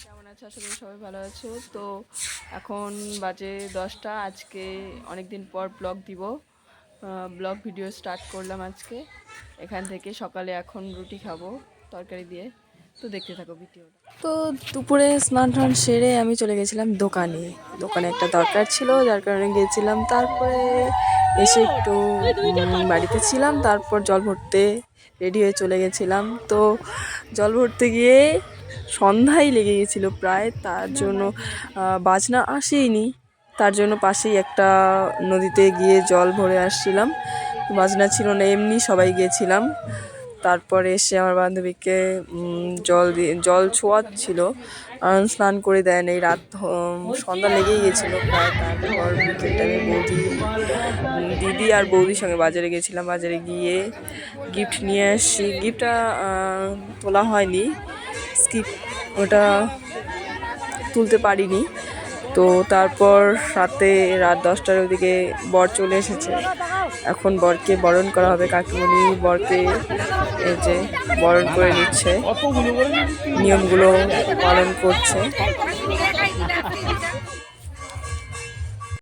কেমন আছো? আশা করি সবাই ভালো আছো। তো এখন বাজে 10টা। আজকে অনেকদিন পর ব্লগ ভিডিও স্টার্ট করলাম আজকে এখান থেকে। সকালে এখন রুটি খাবো তরকারি দিয়ে, তো দেখতে থাকো ভিডিওটা। তো দুপুরে স্নান টান সেরে আমি চলে গেছিলাম দোকানে একটা দরকার ছিল, যার কারণে গিয়েছিলাম। তারপরে এসে একটু বাড়িতে ছিলাম, তারপর জল ভরতে রেডি হয়ে চলে গেছিলাম। তো জল ভরতে গিয়ে সন্ধ্যায় লেগে গেছিলো প্রায়, তার জন্য বাজনা আসেইনি। তার জন্য পাশেই একটা নদীতে গিয়ে জল ভরে আসছিলাম, বাজনা ছিল না, এমনি সবাই গিয়েছিলাম। তারপরে এসে আমার বান্ধবীকে জল ছোঁয়াচ্ছিল, স্নান করে দেয় নাই। সন্ধ্যা লেগেই গেছিলো প্রায়। তারপর বিকেল টাইমে দিদি আর বৌদির সঙ্গে বাজারে গেছিলাম। বাজারে গিয়ে গিফট নিয়ে আসি। গিফটটা তোলা হয়নি, ওটা তুলতে পারিনি। তো তারপর রাত 10টার ওদিকে বর চলে এসেছে। এখন বরকে বরণ করা হবে। কাকিমণি বরকে এই যে বরণ করে নিচ্ছে, নিয়মগুলো পালন করছে।